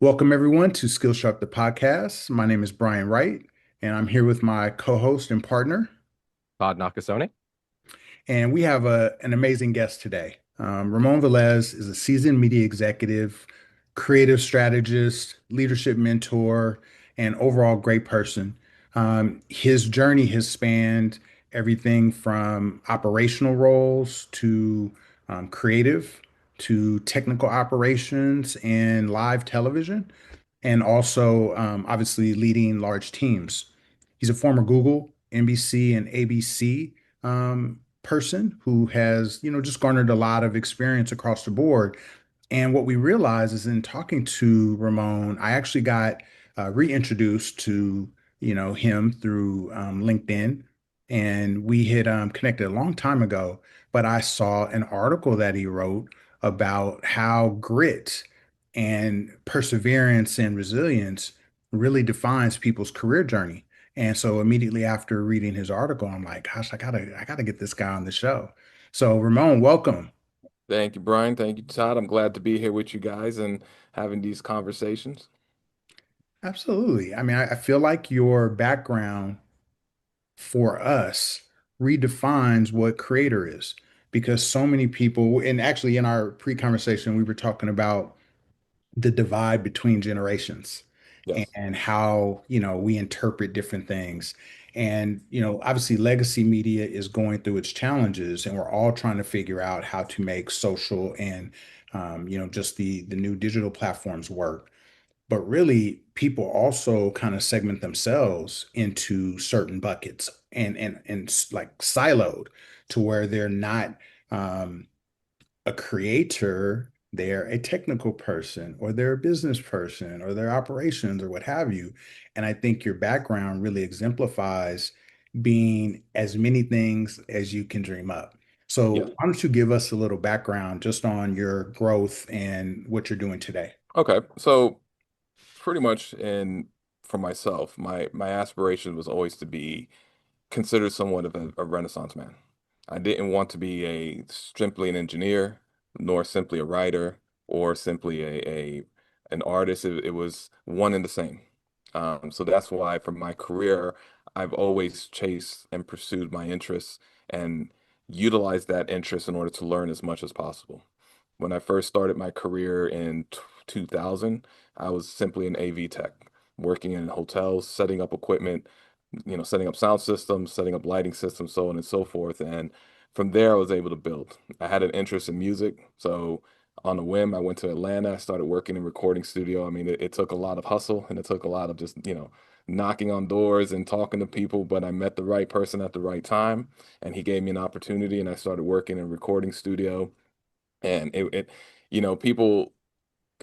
Welcome, everyone, to SkillSharp The Podcast. My name is Brian Wright, and I'm here with my co host and partner. Todd Nakasone. And we have an amazing guest today. Ramón Vélez is a seasoned media executive, creative strategist, leadership mentor, and overall great person. His journey has spanned everything from operational roles to creative to technical operations and live television, and also obviously leading large teams. He's a former Google, NBC, and ABC person who has, just garnered a lot of experience across the board. And what we realized is in talking to Ramon, I actually got reintroduced to, him through LinkedIn, and we had connected a long time ago. But I saw an article that he wrote about how grit and perseverance and resilience really defines people's career journey. And so immediately after reading his article, I'm like, gosh, I gotta get this guy on the show. So Ramon, welcome. Thank you, Brian. Thank you, Todd. I'm glad to be here with you guys and having these conversations. Absolutely. I mean, I feel like your background for us redefines what creator is because so many people, and actually in our pre-conversation, we were talking about the divide between generations Yes. and how, we interpret different things. And, obviously legacy media is going through its challenges, and we're all trying to figure out how to make social and, just the new digital platforms work. But really, people also kind of segment themselves into certain buckets and like siloed to where they're not um, a creator, they're a technical person, or they're a business person, or they're operations, or what have you. And I think your background really exemplifies being as many things as you can dream up. So, Yes. why don't you give us a little background just on your growth and what you're doing today? Okay. So pretty much in for myself, my aspiration was always to be considered somewhat of a Renaissance man. I didn't want to be a simply an engineer, nor simply a writer, or simply a an artist. It was one and the same. So that's why for my career, I've always chased and pursued my interests and utilized that interest in order to learn as much as possible. When I first started my career in 2000, I was simply an AV tech, working in hotels, setting up equipment, setting up sound systems, setting up lighting systems, so on and so forth. And from there, I was able to build. I had an interest in music, so on a whim, I went to Atlanta. I started working in recording studio. I mean, it took a lot of hustle and it took a lot of just, knocking on doors and talking to people, but I met the right person at the right time, and he gave me an opportunity, and I started working in a recording studio. And people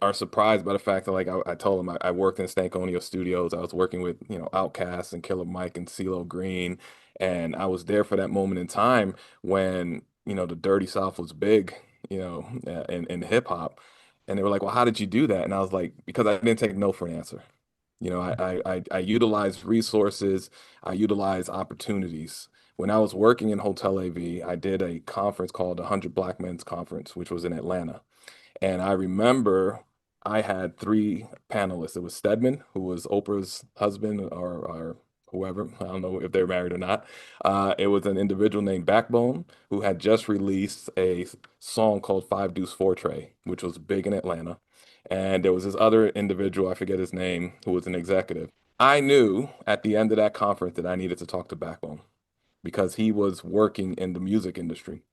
are surprised by the fact that like I told them I worked in Stankonio Studios. I was working with, Outkast and Killer Mike and CeeLo Green. And I was there for that moment in time when, the Dirty South was big, in hip hop. And they were like, well, how did you do that? And I was like, because I didn't take no for an answer. I utilized resources, I utilized opportunities. When I was working in Hotel AV, I did a conference called the 100 Black Men's Conference, which was in Atlanta. And I remember I had three panelists. It was Stedman, who was Oprah's husband or whoever. I don't know if they're married or not. It was an individual named Backbone who had just released a song called Five Deuce Four Trey, which was big in Atlanta. And there was this other individual, I forget his name, who was an executive. I knew at the end of that conference that I needed to talk to Backbone because he was working in the music industry.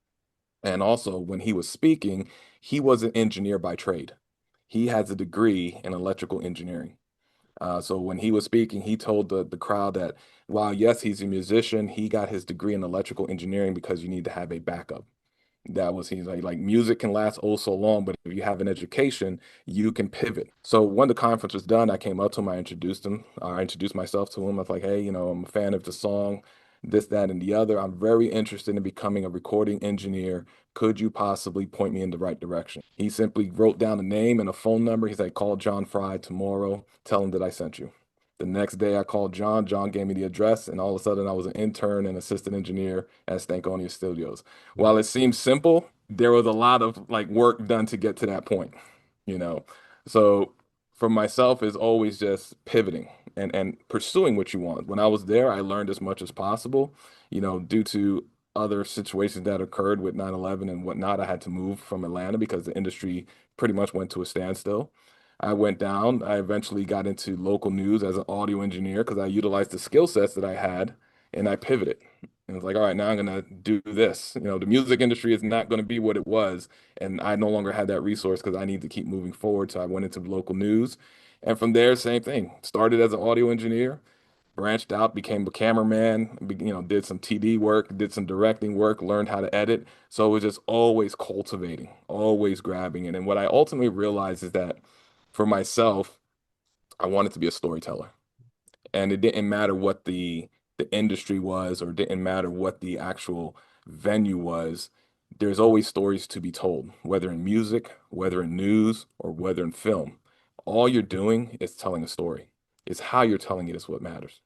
And also, when he was speaking, he was an engineer by trade. He has a degree in electrical engineering. So when he was speaking, he told the crowd that while yes, he's a musician, he got his degree in electrical engineering because you need to have a backup. He's like music can last oh so long, but if you have an education, you can pivot. So when the conference was done, I came up to him, I introduced him, I introduced myself to him. I was like, hey, I'm a fan of the song, this, that, and the other. I'm very interested in becoming a recording engineer. Could you possibly point me in the right direction? He simply wrote down a name and a phone number. He said, call John Fry tomorrow. Tell him that I sent you. The next day I called John. John gave me the address, and all of a sudden I was an intern and assistant engineer at Stankonia Studios. While it seems simple, there was a lot of like work done to get to that point, you know. So for myself is always just pivoting and pursuing what you want. When I was there, I learned as much as possible, due to other situations that occurred with 9/11 and whatnot. I had to move from Atlanta because the industry pretty much went to a standstill. I went down. I eventually got into local news as an audio engineer because I utilized the skill sets that I had, and I pivoted. And it's like, all right, now I'm gonna do this. The music industry is not going to be what it was, and I no longer had that resource because I need to keep moving forward. So I went into local news, and from there, same thing. Started as an audio engineer, branched out, became a cameraman, did some TD work, did some directing work, learned how to edit. So it was just always cultivating, always grabbing it. And what I ultimately realized is that for myself, I wanted to be a storyteller. And it didn't matter what the industry was, or didn't matter what the actual venue was. There's always stories to be told, whether in music, whether in news, or whether in film. All you're doing is telling a story. It's how you're telling it is what matters.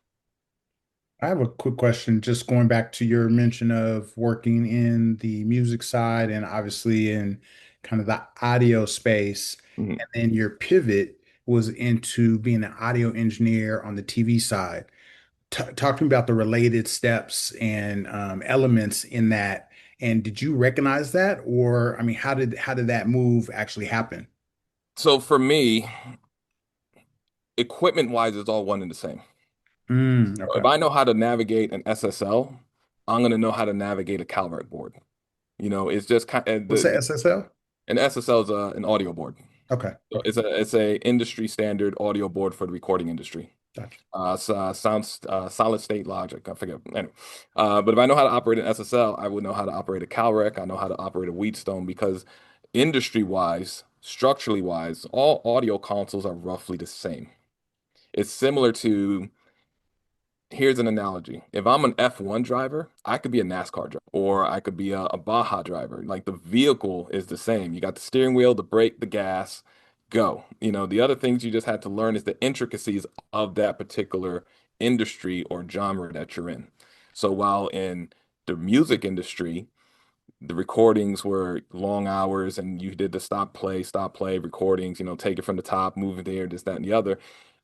I have a quick question, just going back to your mention of working in the music side and obviously in kind of the audio space. Mhm. And then your pivot was into being an audio engineer on the TV side. Talk to me about the related steps and elements in that. And did you recognize that? Or, I mean, how did that move actually happen? So for me, equipment wise, it's all one and the same. If Okay. I know how to navigate an SSL, I'm going to know how to navigate a CalRec board. It's just kind of What's the SSL? an SSL is an audio board. Okay. So Okay. it's a industry standard audio board for the recording industry. Gotcha. Sounds solid state logic. I forget. Anyway, but if I know how to operate an SSL, I would know how to operate a CalRec. I know how to operate a Wheatstone because industry wise, structurally wise, all audio consoles are roughly the same. It's similar to, here's an analogy. If I'm an F1 driver, I could be a NASCAR driver, or I could be a Baja driver. Like the vehicle is the same. You got the steering wheel, the brake, the gas, go. The other things you just had to learn is the intricacies of that particular industry or genre that you're in. So while in the music industry, the recordings were long hours and you did the stop play recordings, take it from the top, move it there, this, that, and the other.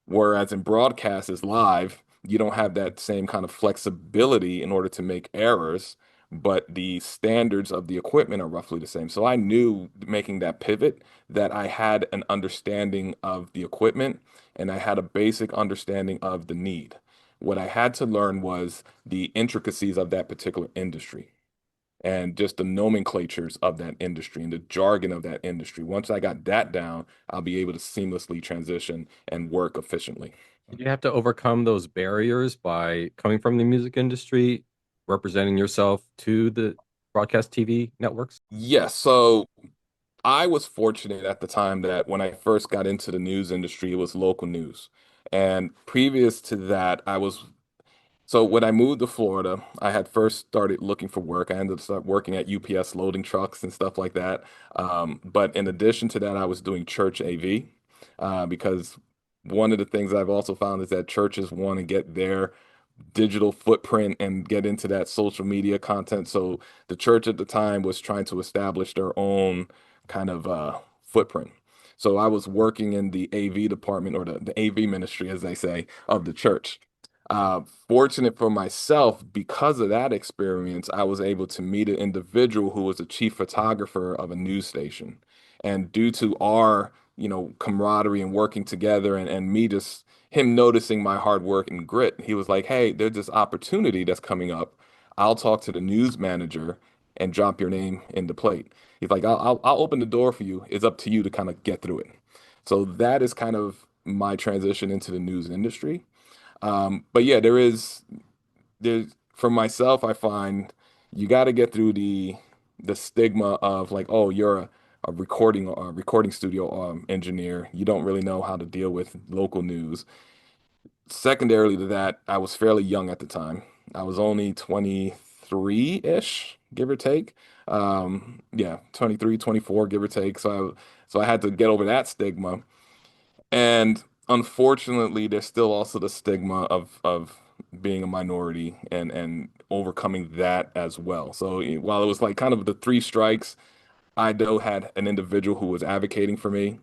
Whereas in broadcast is live, you don't have that same kind of flexibility in order to make errors, but the standards of the equipment are roughly the same. So I knew making that pivot that I had an understanding of the equipment and I had a basic understanding of the need. What I had to learn was the intricacies of that particular industry and just the nomenclatures of that industry and the jargon of that industry. Once I got that down, I'll be able to seamlessly transition and work efficiently. Did you have to overcome those barriers by coming from the music industry, representing yourself to the broadcast TV networks? Yes, so I was fortunate at the time that when I first got into the news industry, it was local news. And previous to that, so when I moved to Florida, I had first started looking for work. I ended up working at UPS loading trucks and stuff like that. But in addition to that, I was doing church AV because one of the things I've also found is that churches want to get their digital footprint and get into that social media content. So the church at the time was trying to establish their own kind of footprint. So I was working in the AV department or the AV ministry, as they say, of the church. Fortunate for myself, because of that experience, I was able to meet an individual who was a chief photographer of a news station. And due to our, camaraderie and working together and me just him noticing my hard work and grit, he was like, "Hey, there's this opportunity that's coming up. I'll talk to the news manager and drop your name in the plate." He's like, I'll open the door for you. It's up to you to kind of get through it." So that is kind of my transition into the news industry. But yeah, there's for myself, I find you got to get through the stigma of like, oh, you're a recording studio engineer. You don't really know how to deal with local news. Secondarily to that, I was fairly young at the time. I was only 23-ish, give or take. Yeah, 23, 24, give or take. So I had to get over that stigma. And unfortunately, there's still also the stigma of being a minority and overcoming that as well. So while it was like kind of the three strikes, I though had an individual who was advocating for me.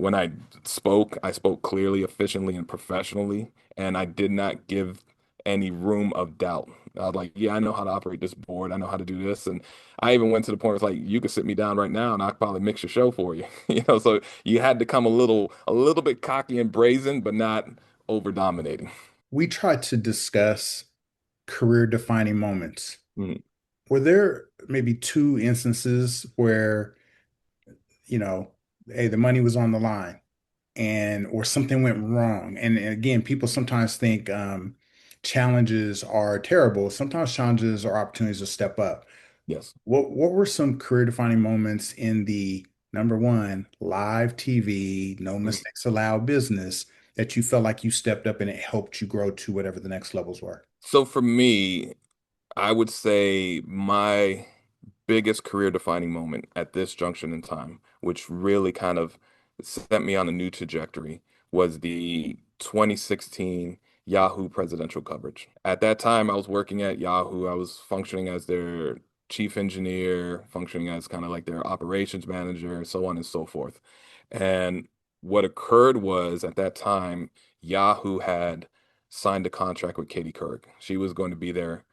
When I spoke clearly, efficiently, and professionally, and I did not give any room of doubt. I was like, yeah, I know how to operate this board. I know how to do this. And I even went to the point where it's like, you could sit me down right now and I could probably mix your show for you. So you had to come a little bit cocky and brazen, but not over dominating. We tried to discuss career defining moments. Mhm. Were there maybe two instances where, you know, hey, the money was on the line and or something went wrong? And again, people sometimes think challenges are terrible. Sometimes challenges are opportunities to step up. Yes. What were some career defining moments in the number one live TV, no Mhm. mistakes allowed business that you felt like you stepped up and it helped you grow to whatever the next levels were? So for me, I would say my biggest career defining moment at this junction in time, which really kind of set me on a new trajectory, was the 2016 Yahoo presidential coverage. At that time, I was working at Yahoo. I was functioning as their chief engineer, functioning as kind of like their operations manager, so on and so forth. And what occurred was at that time, Yahoo had signed a contract with Katie Couric. She was going to be their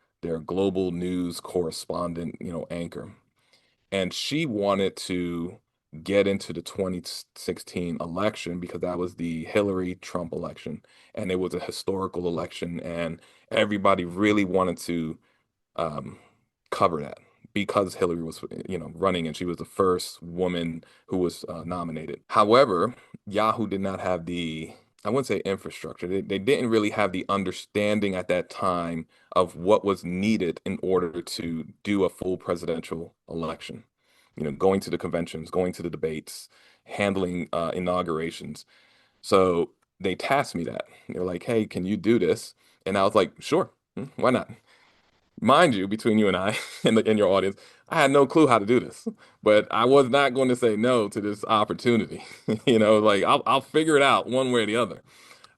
global news correspondent, anchor. And she wanted to get into the 2016 election because that was the Hillary Trump election. And it was a historical election. And everybody really wanted to um, cover that because Hillary was, running and she was the first woman who was nominated. However, Yahoo did not have I wouldn't say infrastructure. They didn't really have the understanding at that time of what was needed in order to do a full presidential election. Going to the conventions, going to the debates, handling inaugurations. So they tasked me that. They're like, "Hey, can you do this?" And I was like, "Sure, why not?" Mind you, between you and I and your audience, I had no clue how to do this, but I was not going to say no to this opportunity. Like I'll figure it out one way or the other.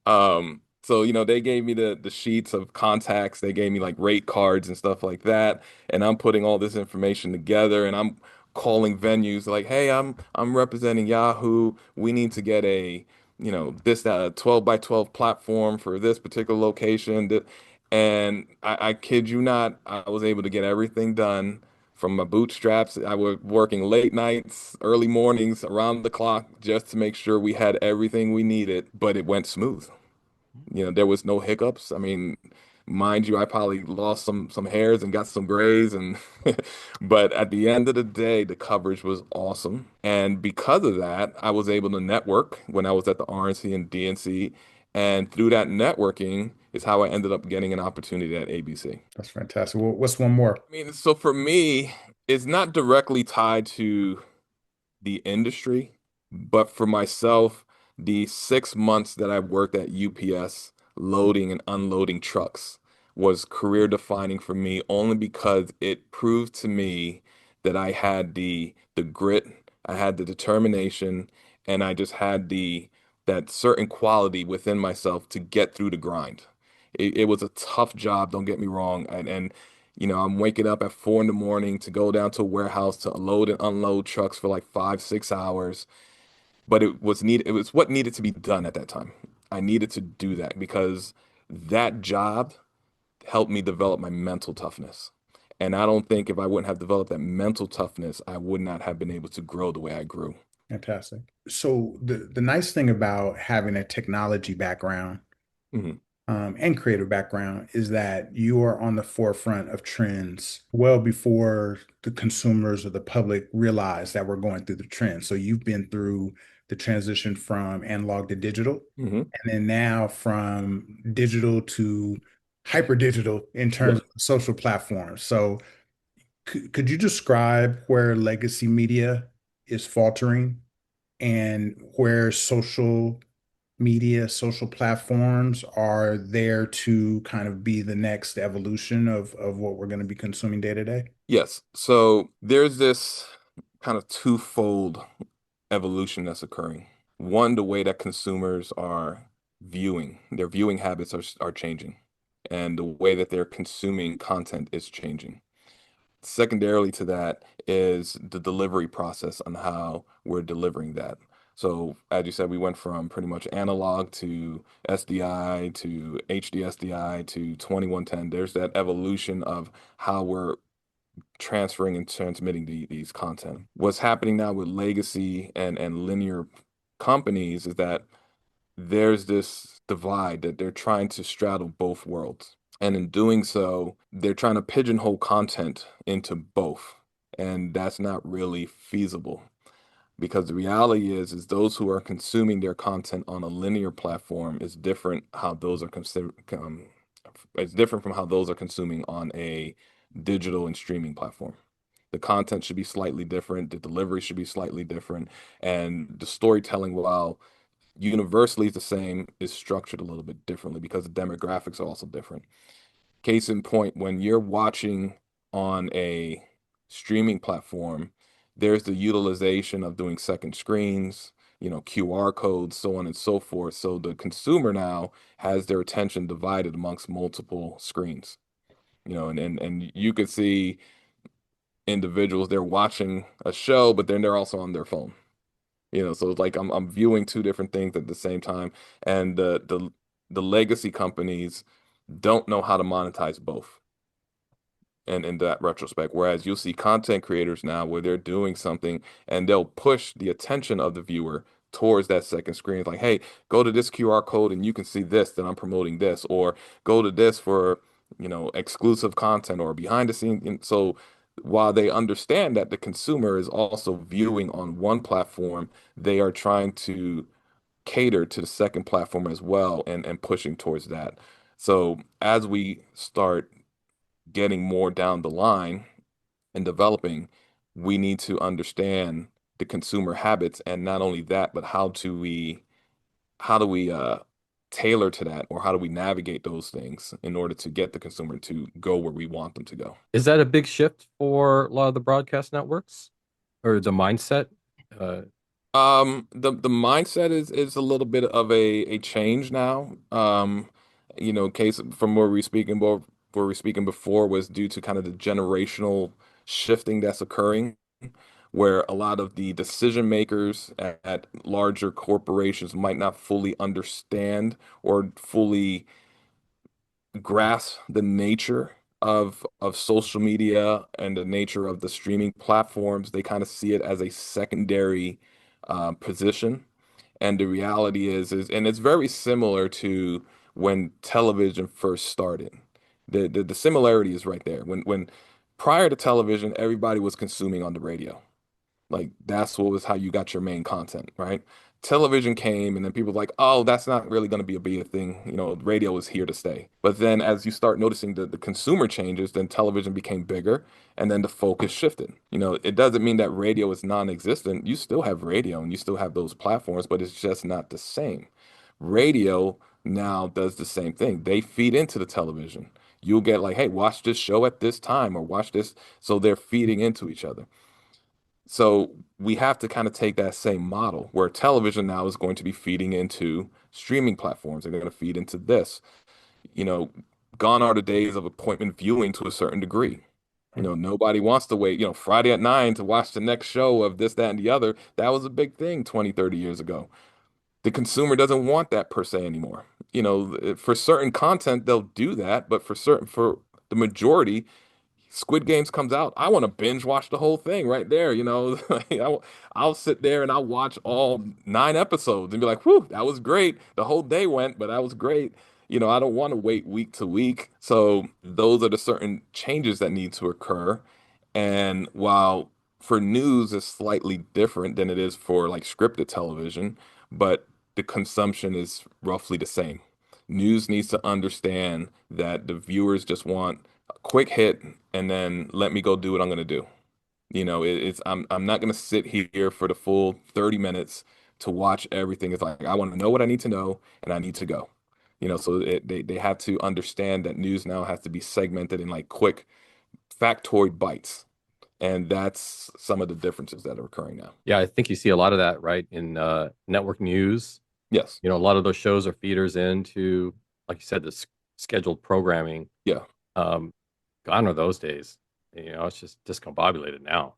So they gave me the sheets of contacts. They gave me like rate cards and stuff like that, and I'm putting all this information together, and I'm calling venues like, "Hey, I'm representing Yahoo. We need to get a this 12 by 12 platform for this particular location." And I kid you not, I was able to get everything done from my bootstraps. I was working late nights, early mornings, around the clock just to make sure we had everything we needed, but it went smooth. There was no hiccups. I mean, mind you, I probably lost some hairs and got some grays and but at the end of the day, the coverage was awesome. And because of that, I was able to network when I was at the RNC and DNC. And through that networking is how I ended up getting an opportunity at ABC. That's fantastic. Well, what's one more? I mean, so for me, it's not directly tied to the industry, but for myself, the 6 months that I worked at UPS loading and unloading trucks was career defining for me only because it proved to me that I had the grit, I had the determination, and I just had the that certain quality within myself to get through the grind. It was a tough job, don't get me wrong, and I'm waking up at 4 in the morning to go down to a warehouse to load and unload trucks for like 5, 6 hours. But it was needed. It was what needed to be done at that time. I needed to do that because that job helped me develop my mental toughness. And I don't think if I wouldn't have developed that mental toughness, I would not have been able to grow the way I grew. Fantastic. So the nice thing about having a technology background Mhm. and creative background is that you are on the forefront of trends well before the consumers or the public realize that we're going through the trends. So you've been through the transition from analog to digital, Mhm. and then now from digital to hyper digital in terms Yes. of social platforms. So could you describe where legacy media is faltering and where social media, social platforms are there to kind of be the next evolution of what we're going to be consuming day to day? Yes. So there's this kind of twofold evolution that's occurring. One, the way that consumers are their viewing habits are changing, and the way that they're consuming content is changing. Secondarily to that is the delivery process on how we're delivering that. So as you said, we went from pretty much analog to SDI to HDSDI to 2110. There's that evolution of how we're transferring and transmitting these content. What's happening now with legacy and linear companies is that there's this divide that they're trying to straddle both worlds. And in doing so, they're trying to pigeonhole content into both. And that's not really feasible because the reality is those who are consuming their content on a linear platform is different how those are considered it's different from how those are consuming on a digital and streaming platform. The content should be slightly different, the delivery should be slightly different, and the storytelling, while universally the same, is structured a little bit differently because the demographics are also different. Case in point, when you're watching on a streaming platform, there's the utilization of doing second screens, QR codes, so on and so forth. So the consumer now has their attention divided amongst multiple screens, and you could see individuals, they're watching a show, but then they're also on their phone. So it's like I'm viewing two different things at the same time, and the legacy companies don't know how to monetize both. And in that retrospect, whereas you'll see content creators now where they're doing something and they'll push the attention of the viewer towards that second screen. It's like, hey, go to this QR code and you can see this, that I'm promoting this, or go to this for, exclusive content or behind the scenes. And so while they understand that the consumer is also viewing on one platform, they are trying to cater to the second platform as well and pushing towards that. So as we start getting more down the line and developing, we need to understand the consumer habits, and not only that, but how do we tailor to that, or how do we navigate those things in order to get the consumer to go where we want them to go. Is that a big shift for a lot of the broadcast networks, or the mindset? Uh, The mindset is a little bit of a change now. Case from where we speaking before was due to kind of the generational shifting that's occurring, where a lot of the decision makers at larger corporations might not fully understand or fully grasp the nature of social media and the nature of the streaming platforms. They kind of see it as a secondary position. And the reality and it's very similar to when television first started. The similarity is right there. When prior to television, everybody was consuming on the radio. Like that's what was how you got your main content, right? Television came and then people were like, oh, that's not really going to be a thing. Radio is here to stay. But then as you start noticing the consumer changes, then television became bigger and then the focus shifted. It doesn't mean that radio is non-existent. You still have radio and you still have those platforms, but it's just not the same. Radio now does the same thing. They feed into the television. You'll get like, hey, watch this show at this time or watch this. So they're feeding into each other. So we have to kind of take that same model where television now is going to be feeding into streaming platforms. They're going to feed into this. You know, Gone are the days of appointment viewing to a certain degree. Nobody wants to wait, Friday at 9 to watch the next show of this, that, and the other. That was a big thing 20, 30 years ago. The consumer doesn't want that per se anymore. For certain content, they'll do that, but for the majority, Squid Games comes out, I want to binge watch the whole thing right there. Like, I'll sit there and I'll watch all 9 episodes and be like, whew, that was great. The whole day went, but that was great. I don't want to wait week to week. So those are the certain changes that need to occur. And while for news is slightly different than it is for like scripted television, but the consumption is roughly the same. News needs to understand that the viewers just want a quick hit and then let me go do what I'm going to do. I'm not going to sit here for the full 30 minutes to watch everything. It's like I want to know what I need to know and I need to go. They have to understand that news now has to be segmented in like quick factoid bites. And that's some of the differences that are occurring now. yeah, I think you see a lot of that, right, in network news. Yes. A lot of those shows are feeders into, like you said, the scheduled programming. Yeah. Gone are those days. It's just discombobulated now.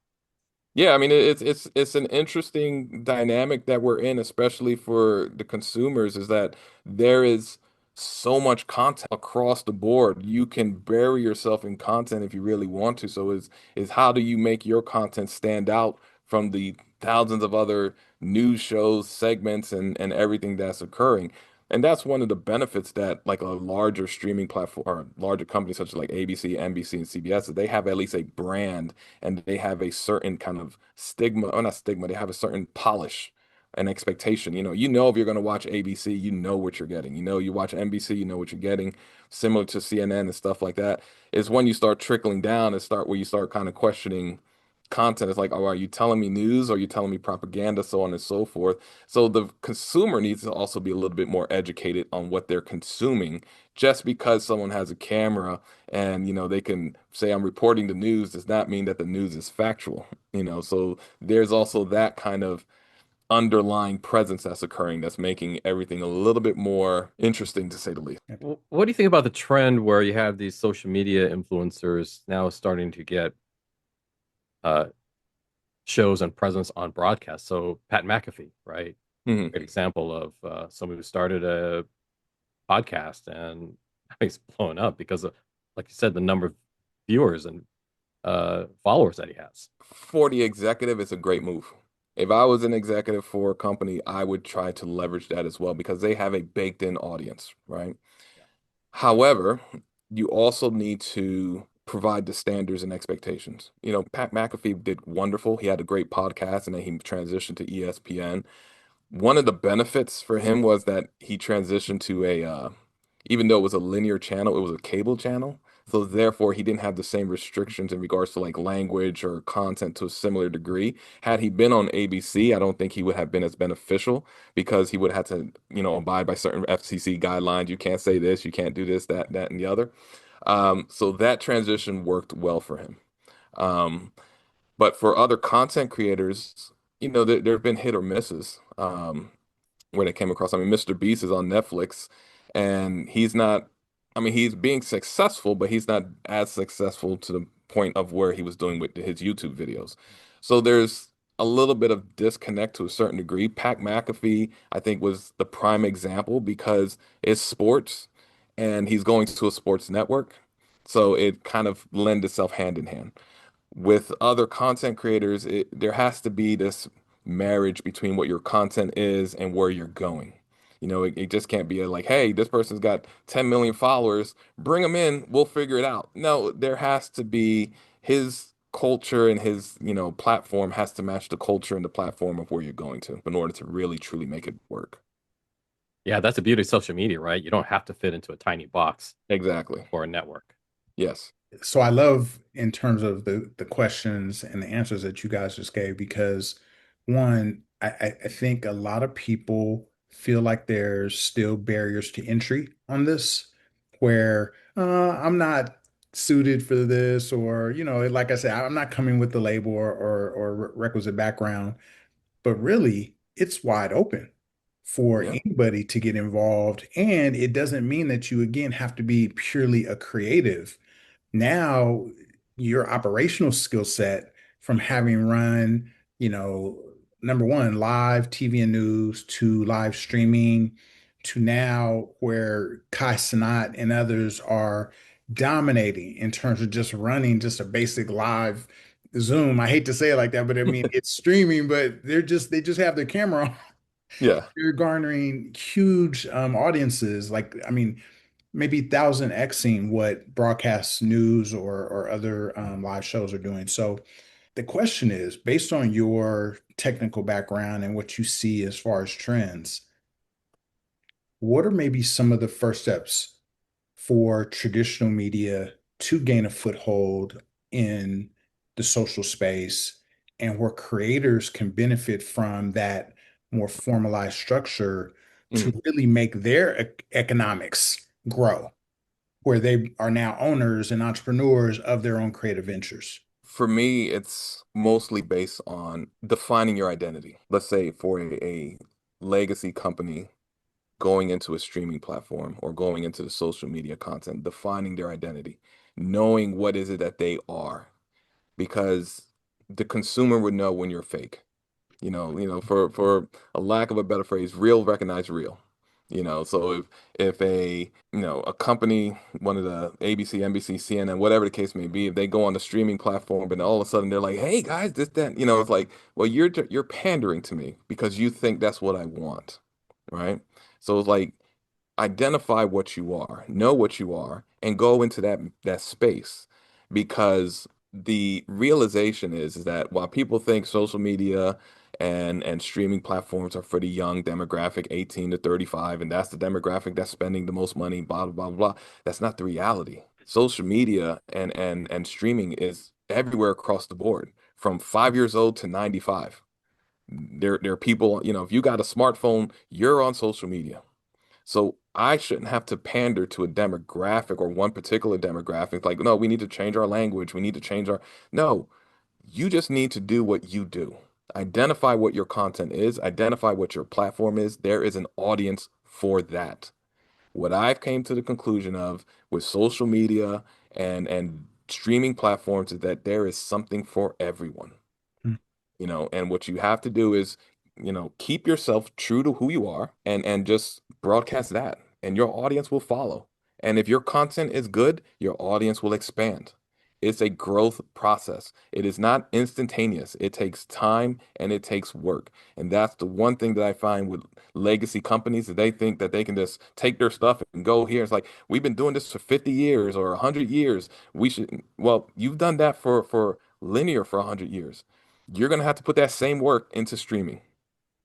Yeah, I mean it's an interesting dynamic that we're in, especially for the consumers, is that there is so much content across the board. You can bury yourself in content if you really want to. So is how do you make your content stand out from the thousands of other news shows, segments, and everything that's occurring? And that's one of the benefits that like a larger streaming platform or larger companies such as like ABC, NBC, and CBS, they have at least a brand and they have a certain kind of stigma, or not stigma, they have a certain polish and expectation. You know if you're going to watch ABC, you know what you're getting. You watch NBC, you know what you're getting. Similar to CNN and stuff like that. Is when you start trickling down and start where you start kind of questioning content. It's like, oh, are you telling me news? Or are you telling me propaganda? So on and so forth. So the consumer needs to also be a little bit more educated on what they're consuming. Just because someone has a camera and they can say I'm reporting the news does not mean that the news is factual. So there's also that kind of underlying presence that's occurring that's making everything a little bit more interesting, to say the least. What do you think about the trend where you have these social media influencers now starting to get uh, shows and presence on broadcast? So Pat McAfee, right? Mhm. Great example of someone who started a podcast and he's blown up because of, like you said, the number of viewers and followers that he has. For the executive, it's a great move. If I was an executive for a company, I would try to leverage that as well because they have a baked in audience, right? Yeah. However, you also need to provide the standards and expectations. Pat McAfee did wonderful. He had a great podcast and then he transitioned to ESPN. One of the benefits for him was that he transitioned to even though it was a linear channel, it was a cable channel. So therefore, he didn't have the same restrictions in regards to like language or content to a similar degree. Had he been on ABC, I don't think he would have been as beneficial because he would have had to, abide by certain FCC guidelines. You can't say this, you can't do this, that, and the other. So that transition worked well for him. Um, but for other content creators, there have been hit or misses. Where they came across. I mean, Mr. Beast is on Netflix, and he's not. I mean, he's being successful, but he's not as successful to the point of where he was doing with his YouTube videos. So there's a little bit of disconnect to a certain degree. Pat McAfee, I think, was the prime example because it's sports, and he's going to a sports network, so it kind of lend itself hand in hand with other content creators. There has to be this marriage between what your content is and where you're going. It just can't be like, hey, this person's got 10 million followers, bring them in, we'll figure it out. No, there has to be his culture and his, platform has to match the culture and the platform of where you're going to in order to really truly make it work. Yeah, that's the beauty of social media, right? You don't have to fit into a tiny box Exactly. or a network. Yes. So I love in terms of the questions and the answers that you guys just gave because one, I think a lot of people feel like there's still barriers to entry on this, where I'm not suited for this, or like I said, I'm not coming with the label or requisite background, but really it's wide open for Yeah. anybody to get involved, and it doesn't mean that you again have to be purely a creative. Now, your operational skill set from having run, you know, number one, live TV and news to live streaming to now where Kai Cenat and others are dominating in terms of just running just a basic live Zoom. I hate to say it like that, but I mean it's streaming, but they just have their camera on. Yeah. They're garnering huge audiences. Like, I mean, maybe 1000xing what broadcast news or other live shows are doing. So the question is, based on your technical background and what you see as far as trends, what are maybe some of the first steps for traditional media to gain a foothold in the social space and where creators can benefit from that more formalized structure to Mhm. really make their economics grow, where they are now owners and entrepreneurs of their own creative ventures? For me, it's mostly based on defining your identity. Let's say for a legacy company going into a streaming platform or going into the social media content, defining their identity, knowing what is it that they are. Because the consumer would know when you're fake. For a lack of a better phrase, real recognize real. So if a company, one of the ABC, NBC, CNN, whatever the case may be, if they go on the streaming platform and all of a sudden they're like, "Hey guys, this that," it's like, well, you're pandering to me because you think that's what I want, right? So it's like identify what you are, know what you are, and go into that space because the realization is that while people think social media and streaming platforms are for the young demographic 18 to 35 and that's the demographic that's spending the most money, blah blah blah blah, that's not the reality. Social media and streaming is everywhere across the board from 5 years old to 95. There are people, if you got a smartphone, you're on social media. So I shouldn't have to pander to a demographic or one particular demographic. Like, no, we need to change our language. We need to change our. No, you just need to do what you do. Identify what your content is, identify what your platform is. There is an audience for that. What I've came to the conclusion of with social media and streaming platforms is that there is something for everyone. Mm. And what you have to do is, keep yourself true to who you are and just broadcast that and your audience will follow. And if your content is good, your audience will expand. It's a growth process. It is not instantaneous. It takes time and it takes work. And that's the one thing that I find with legacy companies that they think that they can just take their stuff and go here. It's like, we've been doing this for 50 years or 100 years. Well, you've done that for linear for 100 years. You're going to have to put that same work into streaming.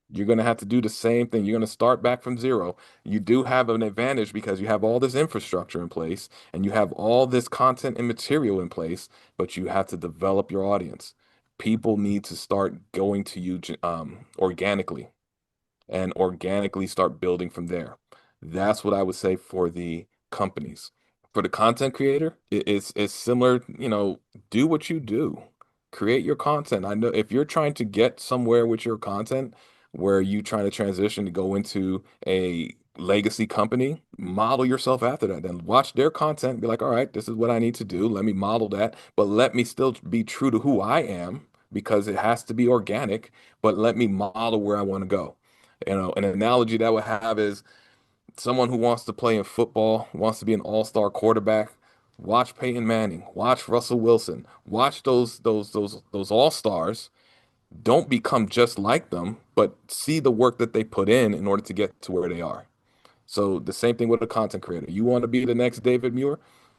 You're going to have to do the same thing. You're going to start back from zero. You do have an advantage because you have all this infrastructure in place and you have all this content and material in place, but you have to develop your audience. People need to start going to you organically and organically start building from there. That's what I would say for the companies. For the content creator, it's similar, do what you do. Create your content. I know if you're trying to get somewhere with your content, where you trying to transition to go into a legacy company, model yourself after that. Then watch their content, be like, all right, this is what I need to do. Let me model that, but let me still be true to who I am because it has to be organic, but let me model where I want to go. An analogy that I would have is someone who wants to play in football, wants to be an all-star quarterback. Watch Peyton Manning, watch Russell Wilson, watch those all-stars. Don't become just like them, but see the work that they put in order to get to where they are. So the same thing with a content creator. You want to be the next David Muir?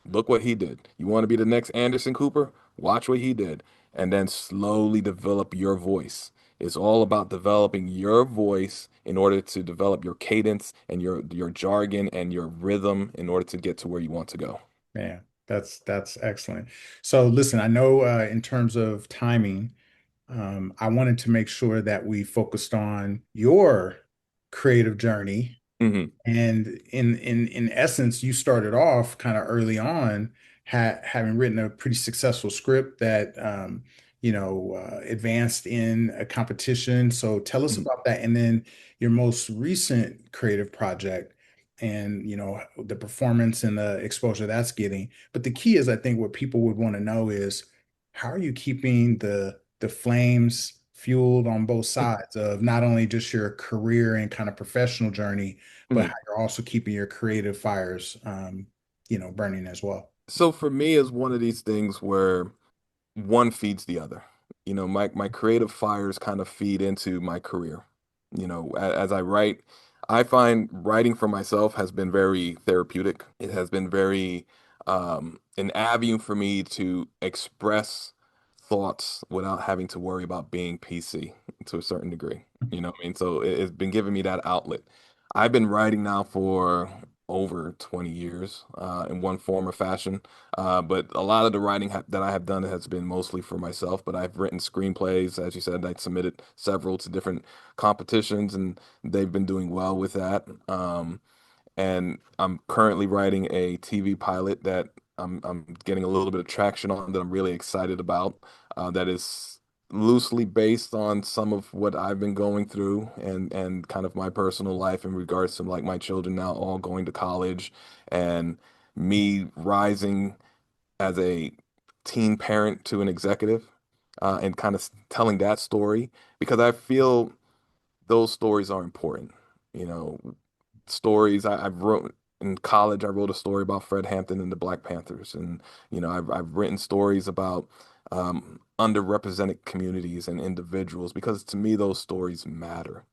Look what he did. You want to be the next Anderson Cooper? Watch what he did. And then slowly develop your voice. It's all about developing your voice in order to develop your cadence and your jargon and your rhythm in order to get to where you want to go. Man, that's excellent. So listen, I know in terms of timing, I wanted to make sure that we focused on your creative journey. Hmm. And in essence, you started off kind of early on, having written a pretty successful script that advanced in a competition. So tell us Hmm. about that, and then your most recent creative project, and the performance and the exposure that's getting. But the key is, I think, what people would want to know is how are you keeping the flames fueled on both sides of not only just your career and kind of professional journey, but how you're also keeping your creative fires, burning as well. So for me, it's one of these things where one feeds the other. My creative fires kind of feed into my career. As I write, I find writing for myself has been very therapeutic. It has been very an avenue for me to express thoughts without having to worry about being PC to a certain degree. You know what I mean? So it's been giving me that outlet. I've been writing now for over 20 years in one form or fashion. But a lot of the writing that I have done has been mostly for myself. But I've written screenplays, as you said. I submitted several to different competitions, and they've been doing well with that. And I'm currently writing a TV pilot that I'm getting a little bit of traction on that I'm really excited about. That is loosely based on some of what I've been going through and kind of my personal life in regards to like my children now all going to college and me rising as a teen parent to an executive and kind of telling that story because I feel those stories are important. You know, stories I've wrote in college. I wrote a story about Fred Hampton and the Black Panthers, and I've written stories about underrepresented communities and individuals because to me those stories matter.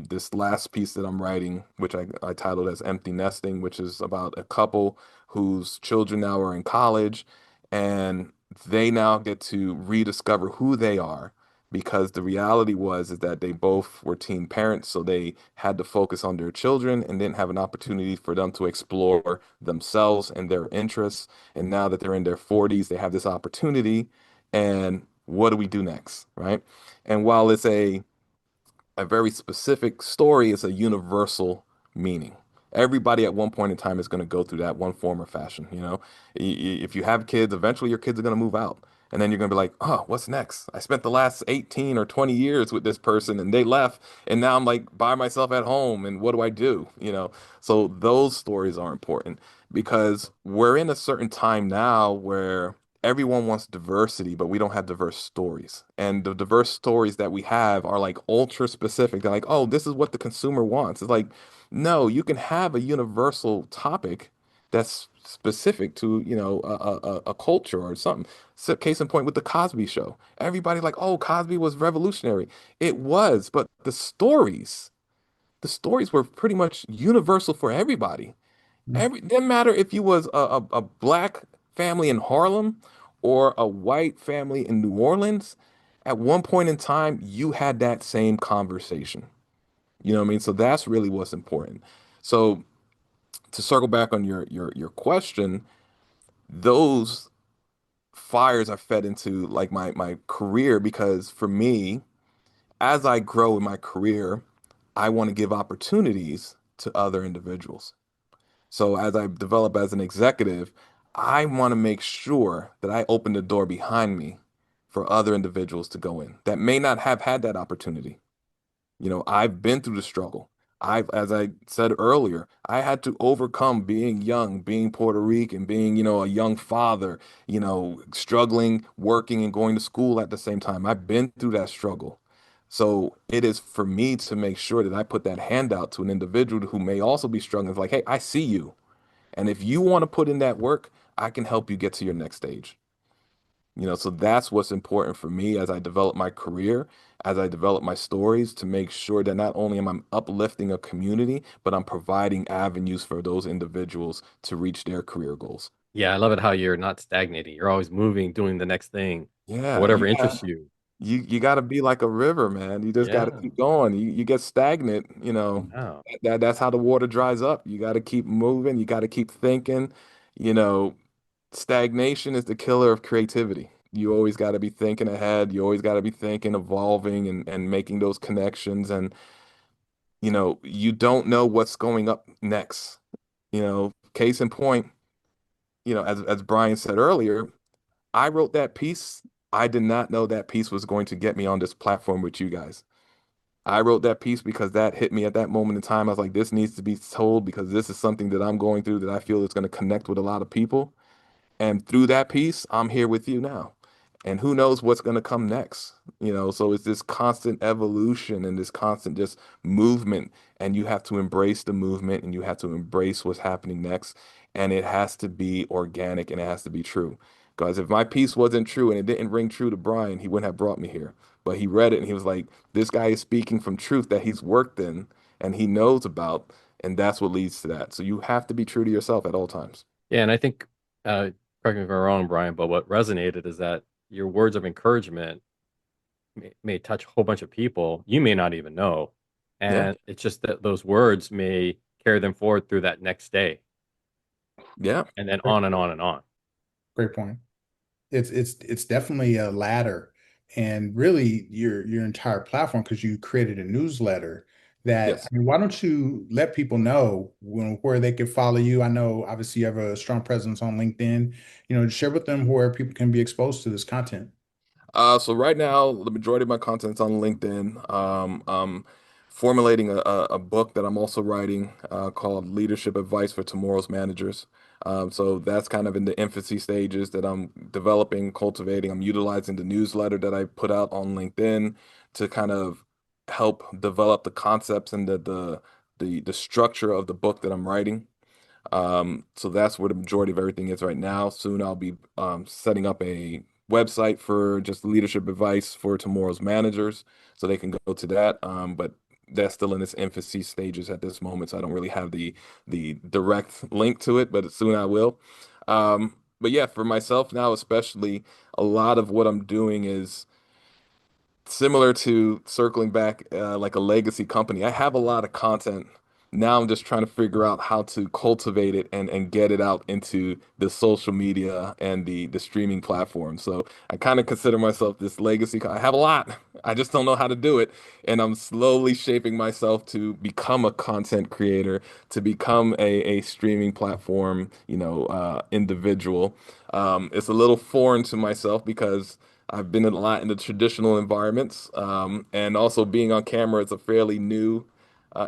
This last piece that I'm writing, which I titled as Empty Nesting, which is about a couple whose children now are in college and they now get to rediscover who they are because the reality was is that they both were teen parents, so they had to focus on their children and didn't have an opportunity for them to explore themselves and their interests. And now that they're in their 40s, they have this opportunity. And what do we do next, right? And while it's a very specific story, is a universal meaning. Everybody at one point in time is going to go through that one form or fashion. If you have kids, eventually your kids are going to move out. And then you're going to be like, oh, what's next? I spent the last 18 or 20 years with this person and they left. And now I'm like by myself at home. And what do I do? So those stories are important because we're in a certain time now where everyone wants diversity, but we don't have diverse stories. And the diverse stories that we have are like ultra specific. They're like, oh, this is what the consumer wants. It's like, no, you can have a universal topic that's specific to, a culture or something. So case in point with the Cosby Show. Everybody like, oh, Cosby was revolutionary. It was, but the stories were pretty much universal for everybody. Didn't matter if you was a black family in Harlem or a white family in New Orleans. At one point in time, you had that same conversation. You know what I mean? So that's really what's important. So to circle back on your question, those fires are fed into like my career because for me, as I grow in my career, I want to give opportunities to other individuals. So as I develop as an executive, I want to make sure that I open the door behind me for other individuals to go in that may not have had that opportunity. I've been through the struggle. As I said earlier, I had to overcome being young, being Puerto Rican, being, a young father, struggling, working and going to school at the same time. I've been through that struggle. So it is for me to make sure that I put that hand out to an individual who may also be struggling. It's like, hey, I see you. And if you want to put in that work, I can help you get to your next stage. So that's what's important for me as I develop my career, as I develop my stories to make sure that not only am I uplifting a community, but I'm providing avenues for those individuals to reach their career goals. Yeah, I love it how you're not stagnating. You're always moving, doing the next thing, or Yeah, whatever interests you. you got to be like a river, man. You just got to Yeah. keep going. You get stagnant, Wow. that's how the water dries up. You got to keep moving. You got to keep thinking. You know, Stagnation is the killer of creativity. You always got to be thinking ahead. You always got to be thinking, evolving, and making those connections. And, you don't know what's going up next. Case in point, as Brian said earlier, I wrote that piece. I did not know that piece was going to get me on this platform with you guys. I wrote that piece because that hit me at that moment in time. I was like, this needs to be told because this is something that I'm going through that I feel is going to connect with a lot of people. And through that piece, I'm here with you now. And who knows what's going to come next? So it's this constant evolution and this constant just movement. And you have to embrace the movement and you have to embrace what's happening next. And it has to be organic and it has to be true. Because if my piece wasn't true and it didn't ring true to Brian, he wouldn't have brought me here. But he read it and he was like, this guy is speaking from truth that he's worked in and he knows about. And that's what leads to that. So you have to be true to yourself at all times. Yeah, and I think, correct me if I'm wrong, Brian, but what resonated is that your words of encouragement may touch a whole bunch of people you may not even know. Yeah. And it's just that those words may carry them forward through that next day Yeah. and then Great, on and on and on. great point. It's definitely a ladder, and really your entire platform because you created a newsletter that, I Yes. mean, why don't you let people know where they can follow you? I know obviously you have a strong presence on LinkedIn. Share with them where people can be exposed to this content. So right now, the majority of my content's on LinkedIn. I'm formulating a book that I'm also writing called Leadership Advice for Tomorrow's Managers. So that's kind of in the infancy stages that I'm developing, cultivating. I'm utilizing the newsletter that I put out on LinkedIn to kind of help develop the concepts and the structure of the book that I'm writing. So that's where the majority of everything is right now. Soon I'll be setting up a website for just leadership advice for tomorrow's managers, so they can go to that. But that's still in its infancy stages at this moment, so I don't really have the direct link to it, but soon I will. But yeah, for myself now, especially, a lot of what I'm doing is similar to circling back like a legacy company. I have a lot of content. Now I'm just trying to figure out how to cultivate it and get it out into the social media and the streaming platform. So I kind of consider myself this legacy. I have a lot. I just don't know how to do it. And I'm slowly shaping myself to become a content creator, to become a streaming platform, individual. It's a little foreign to myself because I've been in a lot in the traditional environments, and also being on camera is a fairly new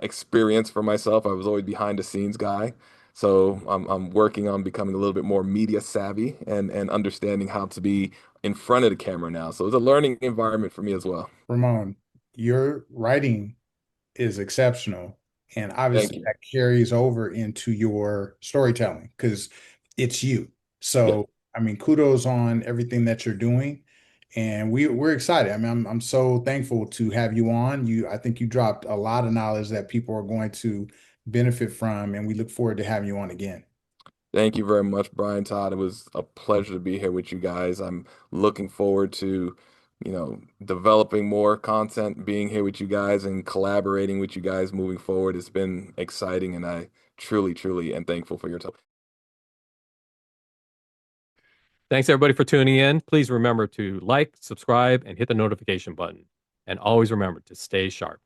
experience for myself. I was always behind the scenes guy, so I'm working on becoming a little bit more media savvy and understanding how to be in front of the camera now. So it's a learning environment for me as well. Ramon, your writing is exceptional. And Thank obviously you. that carries over into your storytelling because it's you. Yeah. So, I mean, kudos on everything that you're doing. And we're excited. I mean, I'm so thankful to have you on. I think you dropped a lot of knowledge that people are going to benefit from, and we look forward to having you on again. Thank you very much, Brian Todd. It was a pleasure to be here with you guys. I'm looking forward to, developing more content, being here with you guys and collaborating with you guys moving forward. It's been exciting, and I truly, truly am thankful for your time. Thanks everybody for tuning in. Please remember to like, subscribe, and hit the notification button. And always remember to stay sharp.